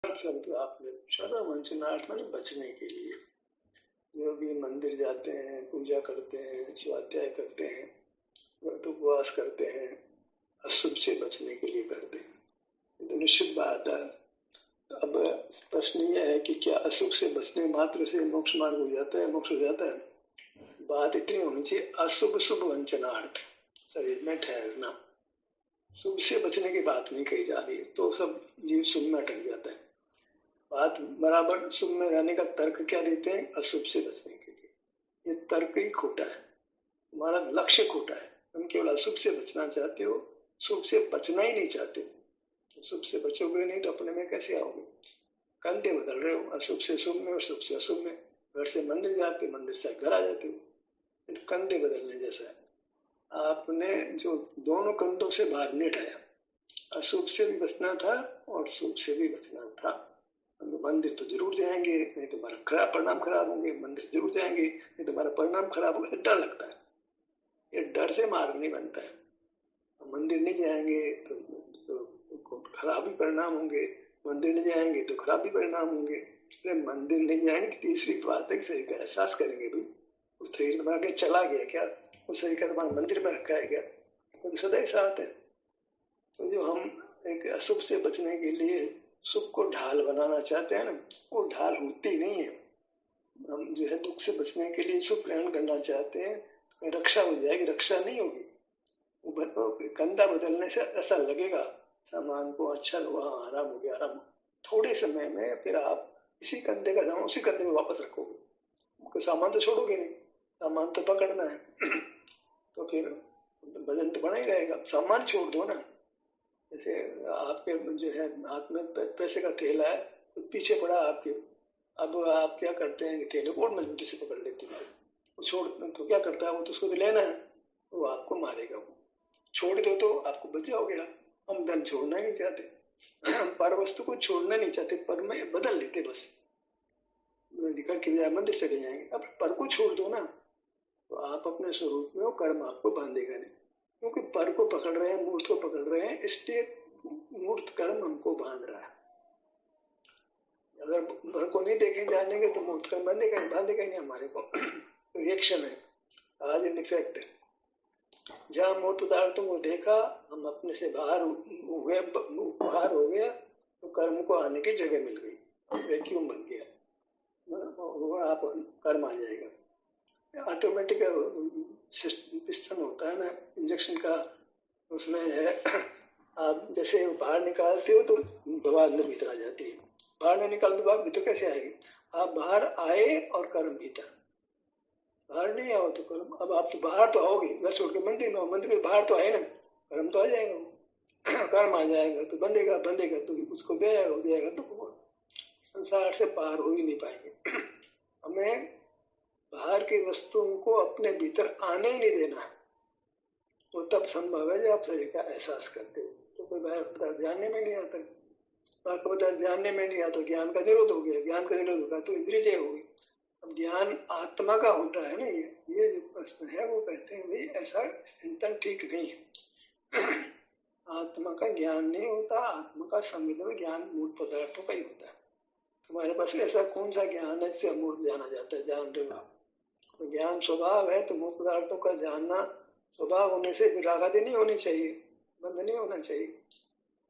शब्द आपने पूछा था, वंचनार्थ माने बचने के लिए। जो भी मंदिर जाते हैं, पूजा करते हैं, स्वाध्याय करते हैं, व्रत उपवास करते हैं, अशुभ से बचने के लिए करते हैं। तो निश्चित बात है। अब प्रश्न यह है कि क्या अशुभ से बचने मात्र से मोक्ष मार्ग हो जाता है, मोक्ष हो जाता है? बात इतनी होनी चाहिए, अशुभ शुभ वंचनार्थ, शरीर में ठहरना। शुभ से बचने की बात नहीं कही जा रही है, तो सब जीव शुभ में अटक जाता है। बात बराबर शुभ में रहने का तर्क क्या देते हैं? अशुभ से बचने के लिए। ये तर्क ही खोटा है, तुम्हारा लक्ष्य खोटा है। तुम केवल अशुभ से बचना चाहते हो, शुभ से बचना ही नहीं चाहते हो। शुभ से बचोगे नहीं तो अपने में कैसे आओगे? कंधे बदल रहे हो, अशुभ से शुभ में और शुभ से अशुभ में। घर से मंदिर जाते, मंदिर से घर आ जाते हो, ये तो कंधे बदलने जैसा है। आपने जो दोनों कंधों से बाहर नहीं उठाया, अशुभ से भी बचना था और शुभ से भी बचना था। मंदिर तो जरूर जाएंगे, नहीं तो हमारा खराब परिणाम खराब होंगे। मंदिर जरूर जाएंगे, नहीं तो हमारा परिणाम खराब होगा। डर लगता है, ये डर से मार्ग नहीं बनता है। मंदिर नहीं जाएंगे तो खराब ही परिणाम होंगे, मंदिर नहीं जाएंगे तो खराब ही परिणाम होंगे। मंदिर नहीं जाएंगे, तीसरी बात है कि शरीर का एहसास करेंगे। भाई उस शरीर तुम्हारा क्या चला गया क्या? उस शरीर का तुम्हारा मंदिर में रखा है क्या? तो सदा ही साथ है। तो जो हम एक अशुभ से बचने के लिए सुख को ढाल बनाना चाहते हैं ना, वो ढाल होती नहीं है। हम जो है दुख से बचने के लिए सुख ग्रहण करना चाहते हैं, तो रक्षा हो जाएगी, रक्षा नहीं होगी। कंधा बदलने से ऐसा लगेगा सामान को अच्छा वहाँ आराम हो गया, आराम। थोड़े समय में फिर आप इसी कंधे का सामान उसी कंधे में वापस रखोगे। सामान तो छोड़ोगे नहीं, सामान तो पकड़ना है। तो फिर वजन तो बना ही रहेगा। सामान छोड़ दो ना। जैसे आपके जो है हाथ में पैसे का थैला है, तो पीछे पड़ा आपके। अब आप क्या करते हैं कि थैले को और मजबूती से पकड़ लेते हैं। वो छोड़ तो क्या करता है, वो तो उसको तो लेना है, वो आपको मारेगा। वो छोड़ दो तो आपको बच जाओगे। हम धन छोड़ना नहीं चाहते, पर वस्तु को छोड़ना नहीं चाहते, पर में बदल लेते बस। घर के बजाय मंदिर चले जाएंगे। अब पर को छोड़ दो ना, तो आप अपने स्वरूप में हो, कर्म आपको बांधेगा नहीं। क्योंकि पर को पकड़ रहे हैं, मूर्त को पकड़ रहे हैं, इसलिए मूर्त कर्म हमको बांध रहा है। अगर पर को नहीं देखें जानेंगे तो मूर्त कर्म बांधेगा नहीं हमारे को। रिएक्शन है, आज इन इफेक्ट है। जहाँ मूर्त पदार्थों को देखा, हम अपने से बाहर हो गया, तो कर्म को आने की जगह मिल गई, वैक्यूम बन गया, आप कर्म आ जाएगा। ऑटोमेटिक पिस्टन होता है ना इंजेक्शन का, उसमें है आप जैसे बाहर निकालते हो तो दवा अंदर भीतर आ जाती है। बाहर नहीं निकाल तो बाहर भीतर कैसे आएगी? आप बाहर आए और कर्म भीतर, बाहर नहीं आओ तो कर्म। अब आप तो बाहर तो आओगे, घर छोड़ के मंदिर में आओ, मंदिर में बाहर तो आए ना, कर्म तो आ जाएगा। कर्म आ जाएगा तो बंधेगा तो उसको दे जाएगा तो संसार से पार हो ही नहीं पाएंगे। हमें बाहर की वस्तुओं को अपने भीतर आने ही नहीं देना है। तो तब संभव है जब आप शरीर का एहसास करते हो। तो कोई बाहर पदार्थ जानने में नहीं आता, बाहर का पदार्थ जानने में नहीं आता, ज्ञान का निरोध हो गया। ज्ञान का निरोध होगा तो इंद्रिय होगी। अब ज्ञान आत्मा का होता है ना, ये जो प्रश्न है वो कहते हैं भाई ऐसा चिंतन ठीक नहीं है। आत्मा का ज्ञान नहीं होता, आत्मा का संवेदन ज्ञान मूल पदार्थों का ही होता है। तुम्हारे पास ऐसा कौन सा ज्ञान है जिससे अमूर्त जाना जाता है? जान रहे हो, तो ज्ञान स्वभाव है, तो मूल पदार्थों का जानना स्वभाव होने से विरागादि नहीं होनी चाहिए, बंध नहीं होना चाहिए।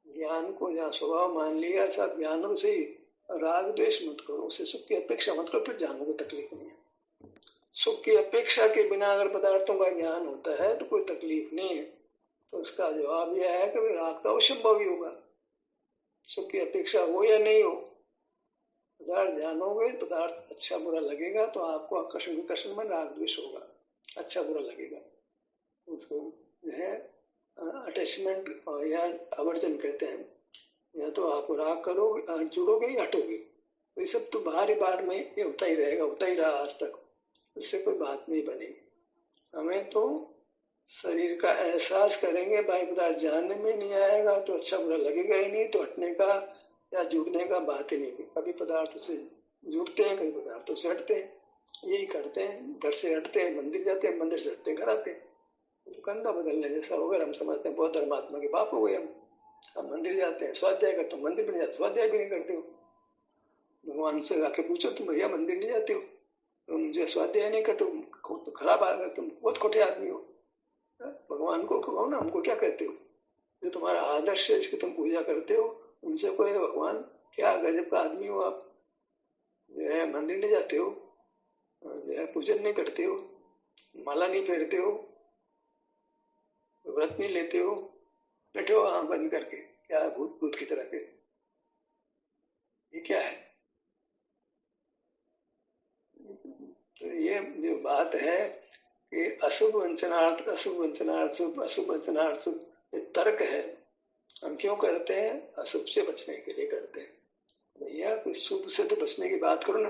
ज्ञान को जहाँ स्वभाव मान लिया, सब ज्ञानों से ही राग द्वेष मत करो, उससे सुख की अपेक्षा मत करो, फिर जानने को तकलीफ नहीं है। सुख की अपेक्षा के बिना अगर पदार्थों का ज्ञान होता है तो कोई तकलीफ नहीं है। तो उसका जवाब यह है कि राग तो असंभव ही होगा। सुख की अपेक्षा हो या नहीं हो, पदार्थ जानोगे, पदार्थ अच्छा बुरा लगेगा तो आपको आकर्षण विकर्षण में राग द्वेष होगा, अच्छा बुरा लगेगा। उसको जो है अटैचमेंट या आवर्जन कहते हैं। या तो आप राग करोगे, जुड़ोगे या हटोगे। तो ये सब तो बाहर ही बाहर में ये होता ही रहेगा, होता ही रहा आज तक, उससे कोई बात नहीं बनेगी। हमें तो शरीर का एहसास करेंगे, बाह्य पदार्थ जानने में नहीं आएगा तो अच्छा बुरा लगेगा ही नहीं, तो हटने का या जुड़ने का बात ही नहीं। कभी पदार्थों से जुड़ते हैं, कभी पदार्थों से हटते हैं, यही करते हैं। घर से हटते हैं, मंदिर जाते हैं, मंदिर से हटते हैं, घर आते हैं। तो कंधा बदलने जैसा होगा। हम समझते हैं बहुत धर्मात्मा के बाप हो गए हम मंदिर जाते हैं, स्वाध्याय करते हो, मंदिर भी नहीं जाते, स्वाध्याय भी नहीं करते हो, भगवान से आके पूछो, तुम भैया मंदिर नहीं जाते हो, तुम जो स्वाध्याय नहीं करते, तुम तो खराब आ गए, तुम बहुत खोटे आदमी हो। भगवान को कहो ना, हमको क्या कहते हो, जो तुम्हारा आदर्श है, इसकी तुम पूजा करते हो, उनसे कोई भगवान क्या गजब का आदमी हो आप, जो है मंदिर नहीं जाते हो, जो है पूजन नहीं करते हो, माला नहीं फेरते हो, व्रत नहीं लेते हो, बैठे हो आंख बंद करके, क्या भूत भूत की तरह के, ये क्या है। तो ये जो बात है कि अशुभ वंचनार्थ, अशुभ वंचनार्थ शुभ, अशुभ वंचनार्थ शुभ, ये तर्क है। हम क्यों करते हैं, अशुभ से बचने के लिए करते हैं। भैया कोई शुभ से तो बचने की बात करो ना,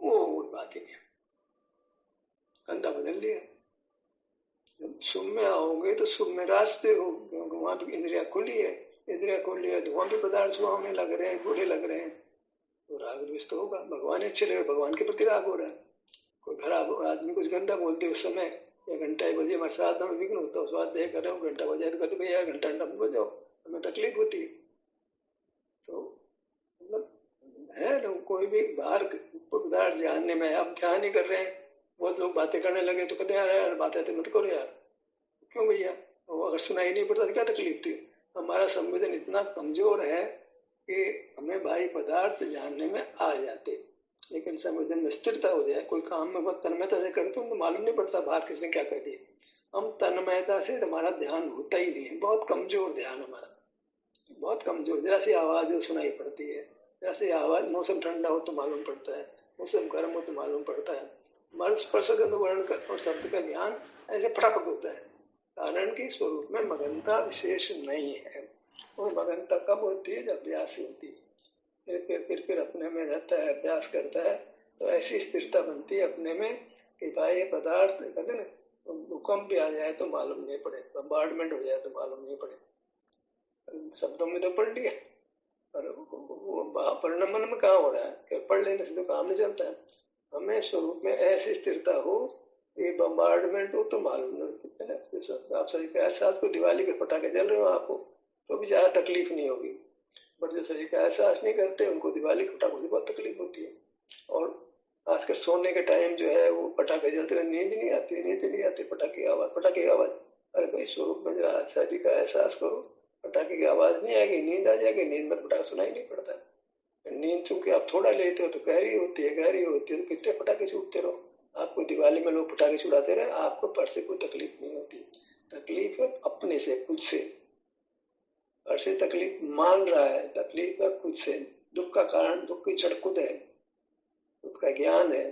वो बात ही नहीं, कंधा बदल लिया। जब शुभ में आओगे तो शुभ में रास्ते हो, क्योंकि वहां तो इंद्रिया खुली है, इंद्रिया खुली है तो वहां भी पदार्थ सुहा होने लग रहे हैं, बुरे लग रहे हैं, तो राग द्वेष तो होगा। भगवान अच्छे लगे, भगवान के प्रति राग हो रहा है। कोई खराब आदमी कुछ गंदा बोलते उस समय, या घंटा 1 बजे हमारे साथ में विघ्न होता है, स्वाध्याय कर रहे हो, घंटा बजाए तो कहते भैया घंटा घंटा बजाओ, हमें तकलीफ होती है। तो मतलब है लोग, कोई भी बाहर पदार्थ जानने में, आप ध्यान ही कर रहे हैं, बहुत लोग बातें करने लगे तो कहते यार बातें मत करो यार, क्यों भैया, वो अगर सुनाई नहीं पड़ता तो क्या तकलीफ थी। हमारा संवेदन इतना कमजोर है कि हमें बाह्य पदार्थ जानने में आ जाते, लेकिन संवेदन में स्थिरता हो जाए, कोई काम में बहुत तन्मयता से करते हो तो मालूम नहीं पड़ता बाहर किसने क्या कर दिया। हम तन्मयता से हमारा ध्यान होता ही नहीं है, बहुत कमजोर ध्यान हमारा, बहुत कमजोर। जरा सी आवाज सुनाई पड़ती है, जरा सी आवाज, मौसम ठंडा हो तो मालूम पड़ता है, मौसम गर्म हो तो मालूम पड़ता है। हमारे स्पर्श गंध वर्ण और शब्द का ज्ञान ऐसे फटाफट होता है, कारण की स्वरूप में मगनता विशेष नहीं है। और मगनता कब होती है, जब अभ्यास होती है, फिर अपने में रहता है, अभ्यास करता है, तो ऐसी स्थिरता बनती है अपने में कि बाह्य पदार्थ कहते ना, तो भूकंप भी आ जाए तो मालूम नहीं पड़े, बम्बार्डमेंट हो जाए तो मालूम नहीं पड़े, शब्दों में तो पढ़ लिया, पर पढ़ना मन में कहाँ हो रहा है, कि पढ़ लेने से तो काम नहीं चलता है। हमें स्वरूप में ऐसी स्थिरता हो, ये बम्बार्डमेंट हो तो मालूम नहीं है। आप सही एहसास को, दिवाली के पटाखे जल रहे हो आपको तो भी ज्यादा तकलीफ नहीं होगी, बट जो शरीर का एहसास नहीं करते उनको दिवाली के पटाखों से बहुत तकलीफ होती है। और खासकर सोने के टाइम जो है वो पटाखे जलते रहे, नींद नहीं आती, पटाखे की आवाज। अरे भाई स्वरूप में जरा शरीर का एहसास करो, पटाखे की आवाज नहीं आएगी, नींद आ जाएगी, नींद में पटाखा सुनाई नहीं पड़ता। नींद चूंकि आप थोड़ा लेते हो तो गहरी होती है, तो कितने पटाखे छूटते रहो। आपको दिवाली में लोग पटाखे छुड़ाते रहे, आपको पर से कोई तकलीफ नहीं होती। तकलीफ है अपने से, खुद से, और से तकलीफ मान रहा है, तकलीफ है खुद से। दुख का कारण, दुख की जड़ खुद है, दुख का ज्ञान है,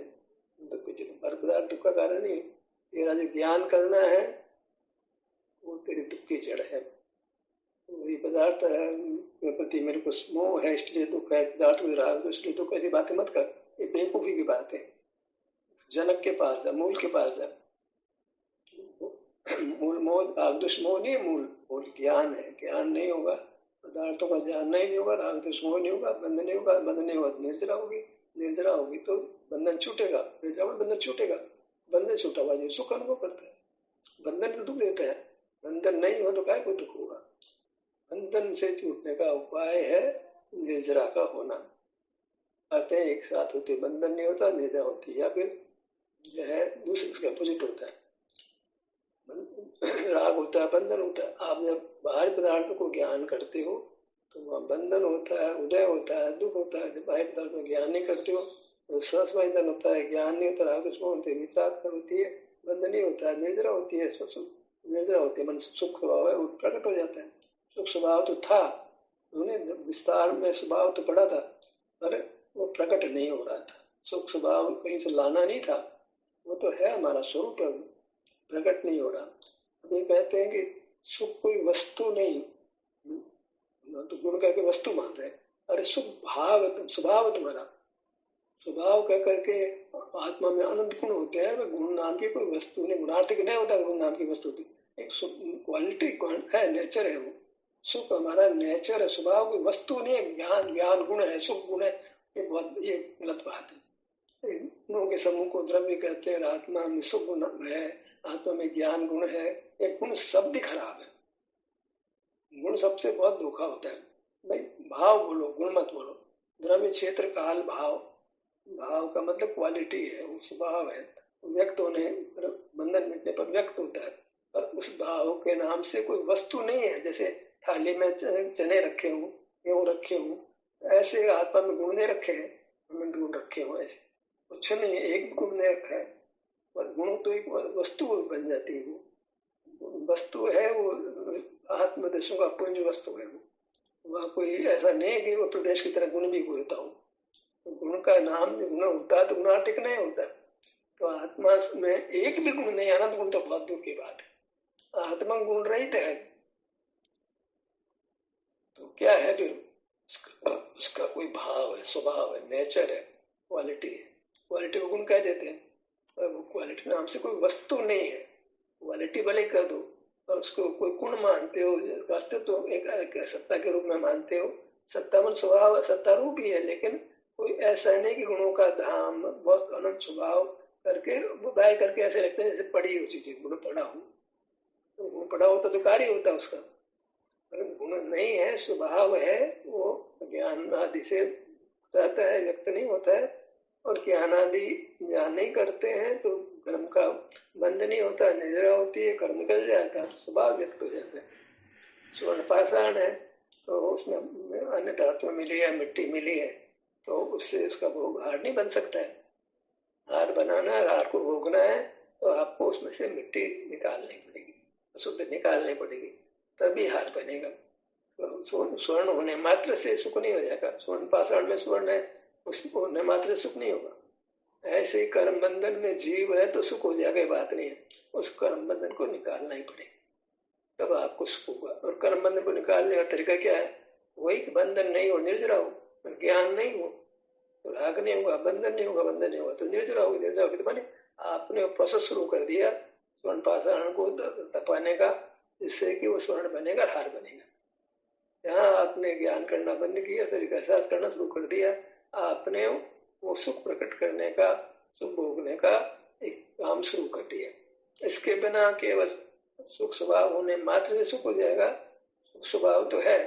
दुख की जड़ हर पदार्थ दुख का कारण नहीं। तेरा जो ज्ञान करना है वो तेरी दुख की जड़ है। वही पदार्थ के प्रति मेरे को मोह है इसलिए दुख है, पदार्थ को राग इसलिए दुख, ऐसी बातें मत कर, ये बेवकूफी की बात है। जनक के पास है, मूल के पास है। मूल मोह, राग द्वेष मोह नहीं है, मूल ज्ञान है। ज्ञान नहीं होगा, पदार्थों का जानना ही नहीं होगा, राग द्वेष मोह नहीं होगा, बंधन नहीं होगा, बंधन नहीं होगा तो निर्जरा होगी, निर्जरा होगी तो बंधन छूटेगा, निर्जरा बंधन छूटेगा। बंधन छूटा हुआ जो सुख अनुभव करता है, बंधन तो दुख देता है, बंधन नहीं हो तो काय को दुख होगा। बंधन से छूटने का उपाय है निर्जरा का होना। आते हैं एक साथ होते, बंधन नहीं होता, निर्जरा होती, या फिर जो है दूसरे उसके अपोजिट होता है, राग होता है, बंधन होता है। आप जब बाहर पदार्थों को ज्ञान करते हो तो वहाँ बंधन होता है, उदय होता है, दुख होता है। जब बाहर पदार्थ में ज्ञान नहीं करते हो तो स्वस्वंधन होता है, ज्ञान नहीं होता, राग होते होती है, बंधन नहीं होता है, निर्जरा होती है, निर्जरा होती है, मन सुख स्वभाव है वो प्रकट हो जाता है। सुख स्वभाव तो था, उन्होंने विस्तार में स्वभाव तो पढ़ा था, पर वो प्रकट नहीं हो रहा था। सुख स्वभाव कहीं से लाना नहीं था, वो तो है हमारा स्वरूप है, प्रकट नहीं हो रहा। ये कहते हैं कि सुख कोई वस्तु नहीं, तो गुण करके वस्तु मान रहे हैं। अरे सुख भाव, स्वभाव तुम्हारा, स्वभाव कह करके आत्मा में अनंत गुण होते हैं, गुण नाम की कोई वस्तु नहीं, गुणार्थिक नहीं होता गुण नाम की वस्तु की, एक क्वालिटी है, नेचर है वो। सुख हमारा नेचर है, स्वभाव कोई वस्तु नहीं है। ज्ञान गुण है, सुख गुण है, ये गलत बात है। गुणों के समूह को द्रव्य कहते हैं, आत्मा में सुख गुण है, आत्मा में ज्ञान गुण है। एक गुण शब्द खराब है, गुण सबसे बहुत धोखा होता है। भाई भाव बोलो, गुण मत बोलो। द्रव्य में क्षेत्र काल भाव, भाव का मतलब क्वालिटी है, वो स्वभाव है, व्यक्त होने पर, बंधन मिटने पर व्यक्त होता है, पर उस भाव के नाम से कोई वस्तु नहीं है। जैसे थाली में चने रखे हूँ, गेहूं रखे हूँ, ऐसे आत्मा में गुण नहीं रखे हैं, गुण रखे हुए ऐसे कुछ नहीं, एक गुण नहीं रखा है, पर गुण तो एक वस्तु बन जाती है। वो वस्तु है, वो आत्मदर्शन का पुंज वस्तु है। वहाँ कोई ऐसा नहीं है कि वो प्रदेश की तरह गुण भी होता हो। तो गुण का नाम गुण होता तो गुणार्थिक नहीं होता। तो आत्मा में एक भी गुण नहीं, अनंत गुण तो बहुत दूर की बात है। आत्मा गुण रहित है, तो क्या है फिर उसका कोई भाव है, स्वभाव है, नेचर है, क्वालिटी है। क्वालिटी को गुण कह देते हैं, और वो क्वालिटी नाम से कोई वस्तु नहीं है। क्वालिटी भले कर दो और उसको कोई गुण मानते हो, अस्तित्व तो एक सत्ता के रूप में मानते हो। सत्ता मन स्वभाव सत्ता रूप ही है, लेकिन कोई ऐसा नहीं कि गुणों का धाम बहुत अनंत स्वभाव करके बाय करके ऐसे लगते हैं जैसे पढ़ी हो चीजें, गुण पढ़ा हो, तो गुण पढ़ा होता तो कार्य होता उसका, गुण नहीं है, स्वभाव है। वो ज्ञान आदि से रहता है, व्यक्त नहीं होता है। और ज्ञान आदि ज्ञान नहीं करते हैं तो कर्म का बंध नहीं होता, निद्रा होती है, कर्म निकल जाता है, स्वभाव व्यक्त हो जाता है। स्वर्ण पाषाण है तो उसमें अन्य धातु मिली है, मिट्टी मिली है, तो उससे उसका भोग हार नहीं बन सकता है। हार बनाना है, हार को भोगना है, तो आपको उसमें से मिट्टी निकालनी पड़ेगी, शुद्ध निकालनी पड़ेगी, तभी हार बनेगा। तो स्वर्ण होने मात्र से सुख नहीं हो जाएगा। स्वर्ण पाषाण में स्वर्ण है, उसको होने मात्र से सुख नहीं होगा। ऐसे ही कर्म बंधन में जीव है तो सुख हो जाएगा, बात नहीं है। उस कर्म बंधन को निकालना ही पड़ेगा, तब आपको सुख होगा। और कर्म बंधन को निकालने का तरीका क्या है? वही कि बंधन नहीं हो, निर्जरा हो, ज्ञान नहीं हो तो राग नहीं होगा, बंधन नहीं होगा, बंधन नहीं होगा तो निर्जरा होगी। निर्जरा होगी तो माने आपने प्रोसेस शुरू कर दिया स्वर्ण पाषाण को तपाने का, जिससे कि वो स्वर्ण बनेगा, हार बनेगा। यहाँ आपने ज्ञान करना बंद किया, शरीर का एहसास करना शुरू कर दिया, आपने वो सुख प्रकट करने का, सुख भोगने का एक काम शुरू कर दिया। इसके बिना केवल सुख स्वभाव होने मात्र से सुख हो जाएगा? सुख स्वभाव तो है,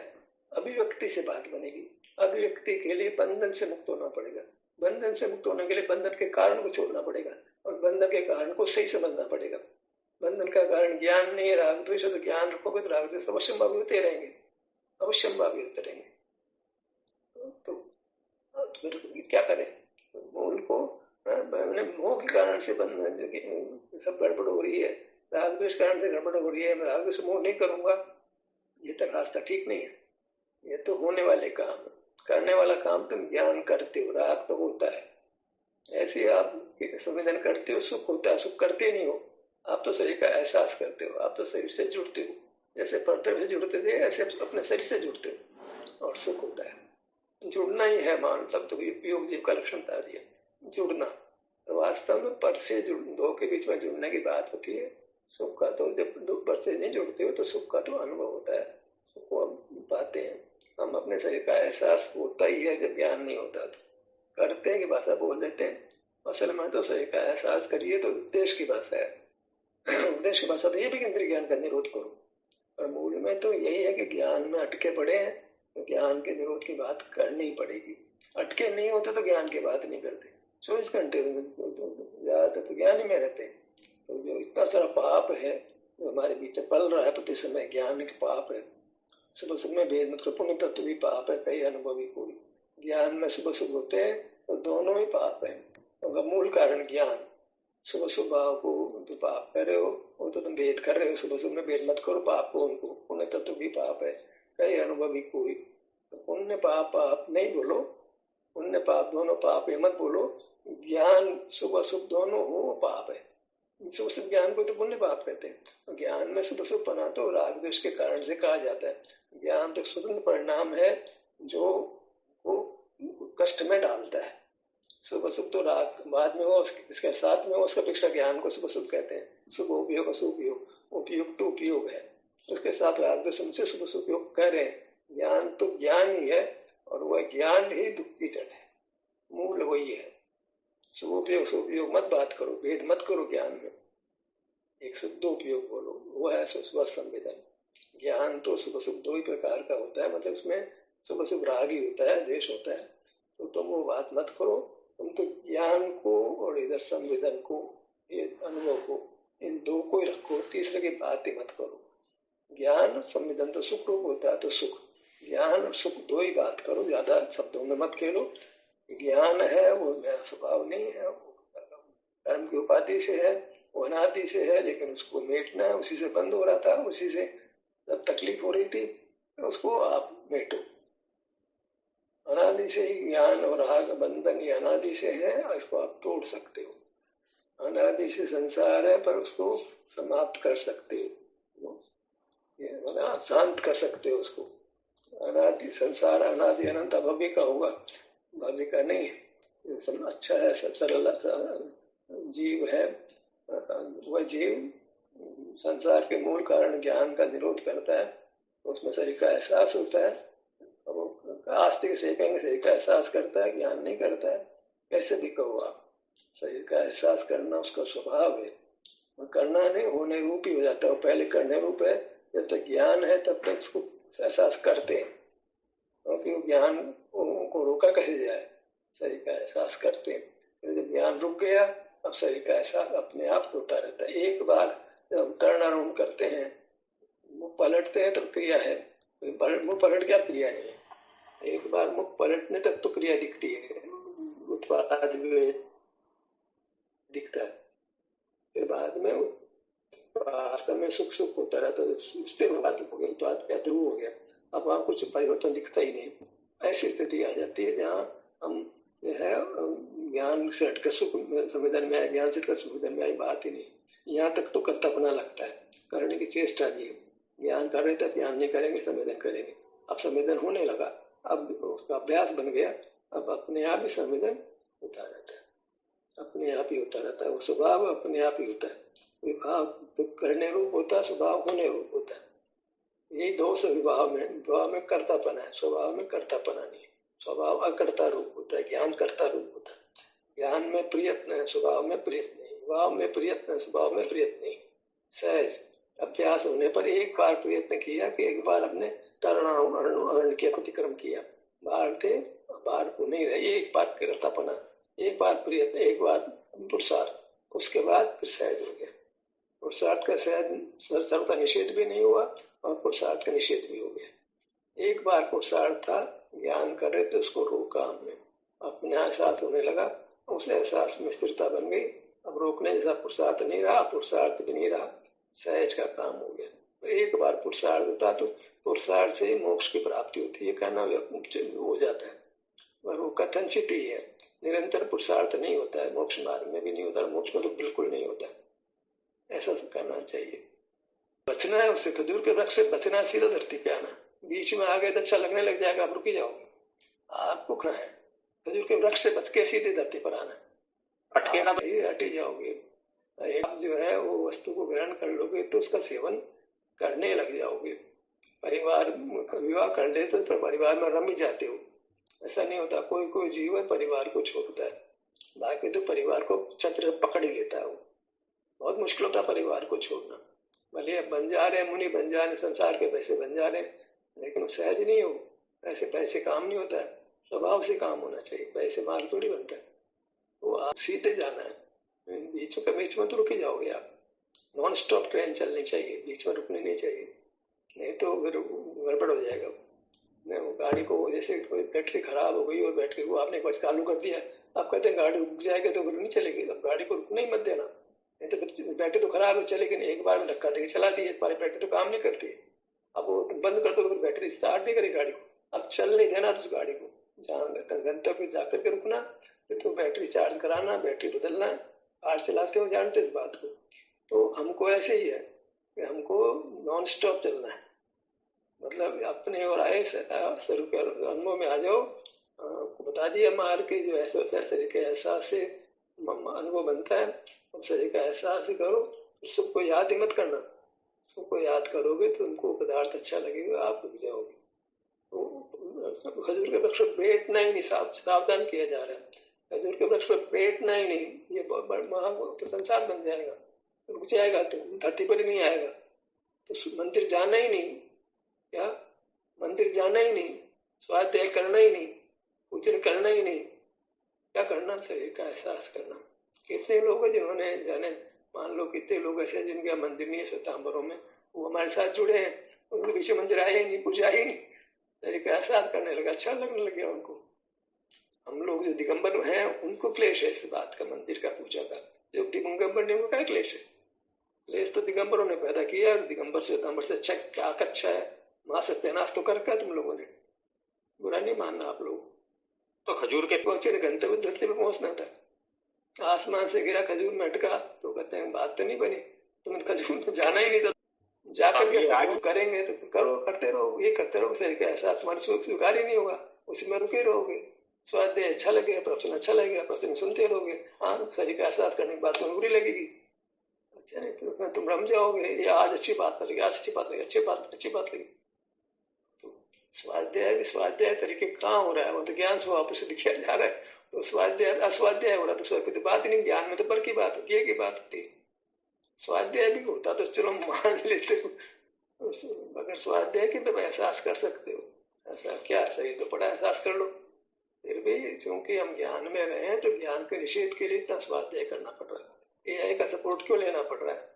अभिव्यक्ति से बात बनेगी। अभिव्यक्ति के लिए बंधन से मुक्त होना पड़ेगा, बंधन से मुक्त होने के लिए बंधन के कारण को छोड़ना पड़ेगा, और बंधन के कारण को सही समझना पड़ेगा। बंधन का कारण ज्ञान नहीं है, राग द्वेष, तो ज्ञान रखोगे तो राग द्वेष अवश्य भावी होते रहेंगे, अवश्य भावी होते रहेंगे। तो क्या करें? मूल को मोह के कारण से बंधन सब गड़बड़ हो रही है, राग द्वेष कारण से गड़बड़ हो रही है, मैं राग द्वेष मोह नहीं करूंगा, ये तक रास्ता ठीक नहीं है। ये तो होने वाले काम, करने वाला काम तुम ज्ञान करते हो, राग तो होता है। ऐसे आप संवेदन करते हो, सुख होता है, सुख करते नहीं हो, आप तो शरीर का एहसास करते हो, आप तो शरीर से जुड़ते हो, जैसे परतव से जुड़ते थे ऐसे अपने शरीर से जुड़ते हो और सुख होता है। जुड़ना ही है मान, तब तो उपयोग जीव का लक्षण बता दिया, जुड़ना। तो वास्तव में पर से दो के बीच में जुड़ने की बात होती है। सुख का तो जब दो पर से नहीं जुड़ते हो तो सुख का तो अनुभव होता है, सुख को हम पाते हैं। हम अपने शरीर का एहसास होता ही है, जब ज्ञान नहीं होता तो करते हैं की भाषा बोल देते हैं, असल में तो शरीर का एहसास करिए तो उपदेश की भाषा है। उपदेश की भाषा तो ये भी कि इंद्रिय ज्ञान का निरोध करो, पर मूल में तो यही है कि ज्ञान में अटके पड़े हैं तो ज्ञान के निरोध की बात करनी पड़ेगी। अटके नहीं होते तो ज्ञान की बात नहीं करते, 24 घंटे ज्यादातर तो ज्ञान ही में रहते। तो जो इतना सारा पाप है जो हमारे भीतर पल रहा है प्रति समय, ज्ञान के पाप है। सुबह सुबह में भेद मतलब पुण्य तत्व भी पाप है, कई अनुभवी कोई ज्ञान में सुबह सुबह होते हैं तो दोनों ही पाप है। तो मूल कारण ज्ञान, सुबह सुबह को तो पाप कर रहे हो, वो तो तुम भेद कर रहे हो, सुबह सुबह में भेद मत करो पाप को, उनको पुण्य तत्व भी पाप है, कई अनुभवी कोई। तो पुण्य पाप पाप नहीं बोलो, पुण्य पाप दोनों पाप है मत बोलो, ज्ञान सुबह सुबह दोनों हो पाप है। शुभ शुभ ज्ञान को तो पुण्य पाप कहते हैं। तो ज्ञान में शुभ शुभ बना तो राग द्वेष के कारण से कहा जाता है। ज्ञान तो स्वतंत्र परिणाम है जो वो कष्ट में डालता है। शुभ शुभ तो राग बाद में हो, इसके साथ में हो, उसका अपेक्षा ज्ञान को शुभ शुभ कहते हैं। शुभ उपयोग अशुभ उपयोग, उपयुक्त उपयोग है, उसके साथ राग द्वेष से शुभ शुभ उपयोग कह रहे हैं। ज्ञान तो ज्ञान ही है और वह ज्ञान ही दुख की जड़ है, मूल वही है। शुभोपयोग शुभोपयोग मत बात करो, भेद मत करो ज्ञान में, एक शुद्ध उपयोग बोलो, वो है स्व संवेदन। ज्ञान तो शुभ शुभ दो ही प्रकार का होता है, मतलब उसमें शुभ शुभ राग ही होता है, द्वेष होता है। तो तुम वो बात मत करो, तुम तो ज्ञान को और इधर संवेदन को, ये अनुभव को, इन दो को ही रखो, तीसरे की बात ही मत करो। ज्ञान संवेदन तो सुख रूप होता है, तो सुख, ज्ञान और सुख दो ही बात करो, ज्यादा शब्दों में मत खेलो। ज्ञान है वो मेरा स्वभाव नहीं है, वो कर्म की उपाधि से है, वो अनादि से है, लेकिन उसको मेटना है, उसी से बंद हो रहा था, उसी से जब तकलीफ हो रही थी, तो उसको आप मेटो। अनादि से ही ज्ञान और राग बंधन ये अनादि से है, इसको आप तोड़ सकते हो। अनादि से संसार है, पर उसको समाप्त कर सकते हो, ये शांत कर सकते हो उसको। अनादि संसार अनादि अनंत भव्य का होगा, भव्य का नहीं। अच्छा है, सरल जीव है, वह जीव संसार के मूल कारण ज्ञान का निरोध करता है, उसमें शरीर का एहसास होता है। आस्तिक सेकेंगे शरीर का एहसास करता है, ज्ञान नहीं करता है। कैसे भी कहो आप, शरीर का एहसास करना उसका स्वभाव है, वो करना नहीं, होने रूप ही हो जाता है। पहले करने रूप है, जब तक ज्ञान है तब तक उसको एहसास करते हैं, क्योंकि ज्ञान को रोका कैसे जाए, शरीर का एहसास करते हैं। जब ज्ञान रुक गया, अब शरीर का एहसास अपने आप होता रहता है। एक बार जब हम टर्न करते हैं, मुख पलटते हैं तब क्रिया है, मुख पलट गया क्रिया नहीं है। एक बार मुख पलटने तक तो क्रिया दिखती है, उत्पाद दिखता है, फिर बाद में वास्तव में सुख सुख होता रहता है, स्थिर बात हो गया, उत्पाद का ध्रुव हो गया, अब वहां कुछ परिवर्तन दिखता ही नहीं। ऐसी स्थिति आ जाती है जहाँ हम जो है ज्ञान से हटकर सुख संवेदन में आए, ज्ञान से हटकर संवेदन में आई बात ही नहीं। यहाँ तक तो कर्तव्य लगता है, करने की चेष्टा भी है। ज्ञान कर रहे थे, ज्ञान नहीं करेंगे, संवेदन करेंगे। अब संवेदन होने लगा, अब उसका अभ्यास बन गया, अब अपने आप ही संवेदन होता रहता है, अपने आप ही होता रहता है। वो स्वभाव अपने आप ही होता है। विभाव तो करने रूप होता है, स्वभाव होने रूप होता है। यही दोष है विभाव में। विभाव में कर्तापना है, स्वभाव में कर्तापना नहीं है। स्वभाव अकर्ता रूप होता है, ज्ञान कर्ता रूप होता है। ज्ञान में प्रयत्न है, स्वभाव में प्रयत्न नहीं। विभाव में प्रयत्न है, स्वभाव में प्रयत्न नहीं। सहज अभ्यास होने पर एक बार प्रयत्न किया कि एक बार हमने टर्न किया, प्रतिक्रम किया, बाहर थे, बाहर को नहीं रहे, एक बार कर्तापना, एक बार प्रयत्न, एक बार पुरुषार्थ, उसके बाद फिर सहज हो गया। पुरुषार्थ का सहज सर्वथा निषेध भी नहीं हुआ और पुरुषार्थ का निषेध भी हो गया। एक बार पुरुषार्थ था, ज्ञान कर रहे थे, उसको रोका हमने, अपने एहसास होने लगा, उस एहसास में स्थिरता बन गई। अब रोकने जैसा पुरुषार्थ नहीं रहा, पुरुषार्थ भी नहीं रहा, सहज का काम हो गया। तो एक बार पुरुषार्थ होता तो पुरुषार्थ से ही मोक्ष की प्राप्ति होती है, कहना हो जाता है, और वो कथन सिद्धि है। निरंतर पुरुषार्थ नहीं होता है, मोक्ष मार्ग में भी नहीं होता, मोक्ष में तो बिल्कुल नहीं होता। ऐसा करना चाहिए। बचना है उससे, खजूर के वृक्ष से बचना, सीधा धरती पे आना। बीच में आ गए तो अच्छा लगने लग जाएगा, आप रुक जाओगे। आपको कहना है खजूर के वृक्ष से बच के सीधे धरती पर आना, अटकेगा हट ही जाओगे। आप जो है वो वस्तु को ग्रहण कर लोगे तो उसका सेवन करने लग जाओगे। परिवार विवाह कर ले तो परिवार में रम जाते हो, ऐसा नहीं होता। कोई कोई जीव परिवार को छोड़ता है, बाकी तो परिवार को छत्र पकड़ ही लेता है। वो बहुत मुश्किल होता है परिवार को छोड़ना। भले बन जा रहे मुनि, बन जा रहे संसार के पैसे बन जा रहे, लेकिन सहज नहीं हो। ऐसे पैसे काम नहीं होता है, स्वभाव से काम होना चाहिए। पैसे मार्ग थोड़ी बनता है। तो आप सीधे जाना है, बीच में तो रुक ही जाओगे आप। नॉन स्टॉप ट्रेन चलनी चाहिए, बीच में रुकनी नहीं चाहिए, नहीं तो फिर गड़बड़ हो जाएगा। गाड़ी को जैसे कोई बैटरी खराब हो गई और बैटरी को आपने कुछ चालू कर दिया, आप कहते हैं गाड़ी रुक जाएगी तो फिर नहीं चलेगी। अब गाड़ी को रुकने ही मत देना, नहीं तो फिर बैटरी तो खराब है, चलेगी नहीं। एक बार में धक्का देके चला दी, एक बार बैटरी तो काम नहीं करती है, अब वो बंद कर दो, फिर बैटरी स्टार्ट नहीं करेगी गाड़ी को। अब चल नहीं देना उस गाड़ी को, जहाँ गंतव्य जाकर के रुकना, फिर तो बैटरी चार्ज कराना, बैटरी बदलना। कार चलाते हो जानते इस बात को। तो हमको ऐसे ही है कि हमको नॉन स्टॉप चलना है, मतलब अपने और आए स्वरूप के अनुभव में आ जाओ। बता दिया मार्ग के जो ऐसे शरीर के एहसास से अनुभव बनता है, अब शरीर का एहसास ही करो। सबको याद ही मत करना, सबको याद करोगे तो उनको पदार्थ अच्छा लगेगा, आप रुक जाओगे। तो खजूर के वृक्ष पर बैठना ही नहीं, सावधान किया जा रहा है। खजूर के वृक्ष पर बैठना ही नहीं, ये तो संसार बन जाएगा, रुक जाएगा, तो धरती पर ही नहीं आएगा। तो मंदिर जाना ही नहीं, क्या मंदिर जाना ही नहीं, स्वाध्याय करना ही नहीं, पूजन करना ही नहीं, क्या करना, शरीर का एहसास करना। कितने लोग हैं जिन्होंने जाने, मान लो कितने लोग ऐसे हैं जिनके मंदिर नहीं है श्वेतांबरों में, वो हमारे साथ जुड़े हैं, उनके पीछे मंदिर आए ही नहीं, पूजा ही नहीं, शरीर का एहसास करने लगा, अच्छा लगने लग गया उनको। हम लोग जो दिगंबर हैं उनको क्लेश है इस बात का, मंदिर का, पूजा का। जो दिगंबर ने, उनको क्या क्लेश है? क्लेश तो दिगंबरों ने पैदा किया, दिगंबर श्वेतांबर से अच्छा क्या अच्छा है, वहां सत्यानाश तो कर रखा तुम लोगों ने, बुरा नहीं मानना आप लोग। तो खजूर के पहुंचे गंतव्य धरती पे पहुंचना था, आसमान से गिरा खजूर में अटका, तो कहते हैं बात तो नहीं बनी, तुम्हें खजूर में जाना ही नहीं था, जाकर के आगे करेंगे तो करो, करते रहो, ये करते रहो, शरीर का एहसास तुम्हारे स्वीकार ही नहीं होगा, उसी में रुके रहोगे। स्वाध्याय अच्छा लगेगा, प्रवचन अच्छा लगेगा, प्रवचन सुनते रहोगे, हाँ शरीर का एहसास करने की बात तुम्हें बुरी लगेगी, अच्छा नहीं, तो तुम रम जाओगे, ये आज अच्छी बात लगी, आज अच्छी बात लगी, अच्छी बात लगी। तो स्वाध्याय तरीके कहाँ हो रहा है, वो तो ज्ञान स्वभाव से दिखाया जा रहा है, तो स्वाध्याय अस्वाध्याय हो रहा, तो स्वाध्याय तो बात ही नहीं, ज्ञान में तो पर की बात होती है, की बात होती है। स्वाध्याय भी होता तो चलो मान लेते हो, अगर स्वाध्याय के तो एहसास कर सकते हो, ऐसा क्या, सही तो पड़ा, एहसास कर लो। फिर भी क्योंकि हम ज्ञान में रहे हैं, तो ज्ञान के निषेध के लिए इतना स्वाध्याय करना पड़ रहा है, एआई का सपोर्ट क्यों लेना पड़ रहा है?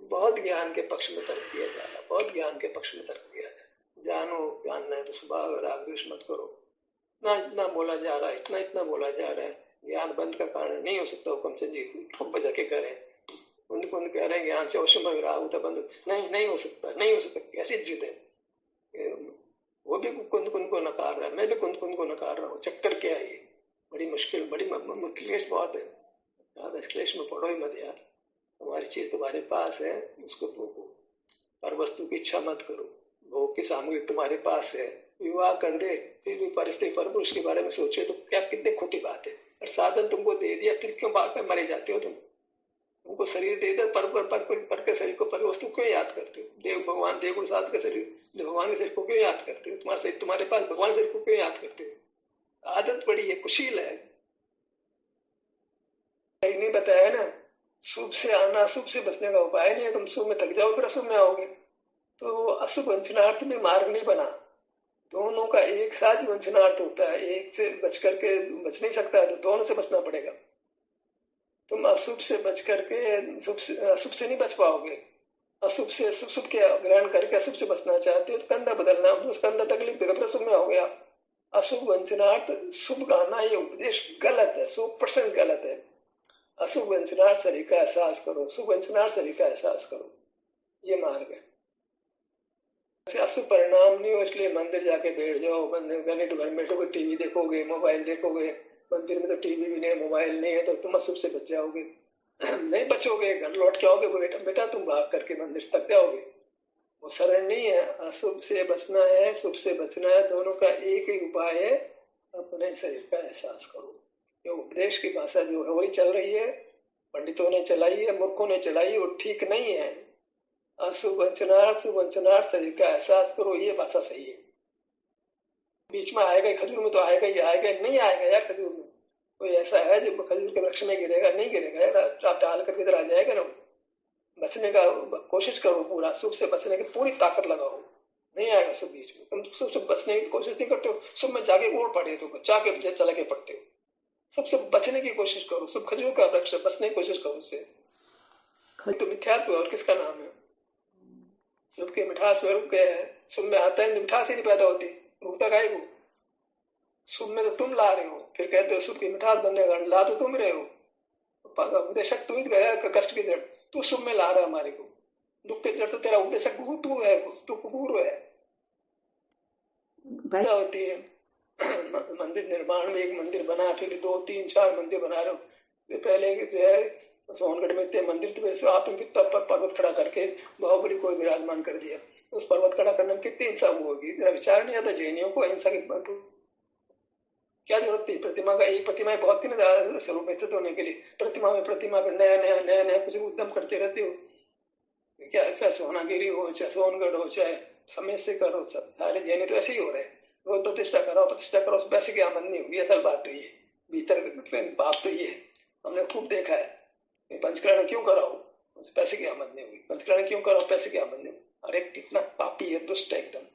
बहुत ज्ञान के पक्ष में तर्क दिया जा रहा है, बहुत ज्ञान के पक्ष में तर्क दिया जाए, जानो जानना है तो स्वभाव राग द्वेष मत करो, इतना बोला जा रहा है, इतना बोला जा रहा है, ज्ञान बंद का कारण नहीं हो सकता, हुक्म से जी ठोक बजा के करें, कुंद कुंद कह रहे हैं ज्ञान से अवश्य राग बंद नहीं हो सकता, नहीं हो सकता, कैसी जिद है? वो भी कुंद कुंद को नकार रहा है, मैं भी कुंद कुंद को नकार रहा हूँ, चक्कर क्या है ये? बड़ी मुश्किल क्लेश बहुत है, ज्यादा इस क्लेश में पड़ो ही मत यार, तुम्हारी चीज तुम्हारे पास है, उसको भोगो, पर वस्तु की इच्छा मत करो, भोग की सामग्री तुम्हारे पास है, विवाह कर दे, फिर भी परिस्थिति पर पुरुष के बारे में सोचे तो क्या, कितनी खोटी बात है, और साधन तुमको दे दिया, फिर क्यों बात में मरे जाते हो तुमको शरीर दे दे, पर के शरीर को, पर वस्तु क्यों याद करते हो? देव भगवान देवगुण साध के शरीर, भगवान के शरीर को क्यों याद करते हो? तुम्हारा शरीर तुम्हारे पास, भगवान शरीर को क्यों याद करते हो? आदत पड़ी है, कुशील है, नहीं बताया ना, शुभ से आना, शुभ से बचने का उपाय नहीं है, तुम शुभ में थक जाओ फिर अशुभ में आओगे, तो अशुभ वंचनार्थ में मार्ग नहीं बना, दोनों का एक साथ ही वंचनार्थ होता है, एक से बच करके बच नहीं सकता है, तो दोनों से बचना पड़ेगा। तुम अशुभ से बच करके अशुभ से नहीं बच पाओगे, अशुभ से शुभ के ग्रहण करके अशुभ से बचना चाहते हो तो कंधा बदलना, उस कंधा तकलीफ देगा, शुभ में हो गया। अशुभ वंचनार्थ शुभ गाना, ये उपदेश गलत है, 100% गलत है। अशुभ वंचनार्थ शरीर का एहसास करो, शुभ वंचनार्थ शरीर का एहसास करो, ये मार्ग है। अशुभ परिणाम नहीं हो इसलिए मंदिर जाके बैठ जाओ, नहीं तो घर में बैठोगे, टीवी देखोगे, मोबाइल देखोगे, मंदिर में तो टीवी भी नहीं, मोबाइल नहीं है, तो तुम अशुभ से बच जाओगे, नहीं बचोगे, घर लौट के आओगे, बेटा तुम भाग करके मंदिर तक जाओगे, वो सरल नहीं है। अशुभ से बचना है, शुभ से बचना है, दोनों का एक ही उपाय है, अपने शरीर का एहसास करो। ये उपदेश की भाषा जो है वही चल रही है, पंडितों ने चलाई है, मूर्खों ने चलाई है, वो ठीक नहीं है। अशुभ वंचनार्थ शरीर का एहसास करो, ये भाषा सही है। बीच में आएगा, खजूर में तो आएगा ही आएगा, नहीं आएगा यार खजूर में, कोई ऐसा है जो खजूर के वृक्ष में गिरेगा? नहीं गिरेगा यार, आप डाल करके इधर आ जाएगा ना। बचने का कोशिश करो, पूरा शुभ से बचने की पूरी ताकत लगाओ, नहीं आएगा शुभ बीच में। तुम शुभ से बचने की कोशिश नहीं करते हो, शुभ में जाके उड़ पड़े, तो जाके चला के पड़ते हो। सबसे बचने की कोशिश करो, शुभ खजूर का वृक्ष, बचने की कोशिश करो उससे। तो मिथ्यात्व और किसका नाम है? शुभ के मिठास में रुक गए हैं, शुभ में आता है मिठास ही नहीं पैदा होती, रुकता काहे को? शुभ में तो तुम ला रहे हो, फिर कहते हो शुभ की मिठास बनेगा, ला तो तुम रहे हो, उपदेशक तू ही गया, कष्ट की जड़ तू शुभ में ला रहा हमारे को, दुख की जड़ तो तेरा उपदेशक तू है, तू कुकुर है। होती है मंदिर निर्माण में, एक मंदिर बना, फिर 2, 3, 4 मंदिर बना रहे हो। पहले जो है सोनगढ़ में इतने मंदिर थे, वैसे आपने कितना पर्वत खड़ा करके बाहुबली को विराजमान कर दिया, उस पर्वत खड़ा करने में कितनी हिंसा होगी? तेरा विचार नहीं आता जैनियों को अहिंसा की क्या जरूरत थी? प्रतिमा का एक प्रतिमा बहुत थी स्वरूप में स्थित होने के लिए, प्रतिमा पे नया कुछ उद्यम करते रहते हो, क्या ऐसा सोनागिरी हो चाहे सोनगढ़ हो चाहे समय से करो, सारे जैनी तो ऐसे ही हो रहे हैं, रोज प्रतिष्ठा करो, पैसे की आमदनी होगी, असल बात तो ये भीतर बात तो ये हमने खूब देखा है। पंचकरण क्यों कराओ? पैसे की आमदनी होगी, पंचकरण क्यों कराओ? पैसे की आमदनी। अरे कितना पापी है, दुष्ट है एकदम।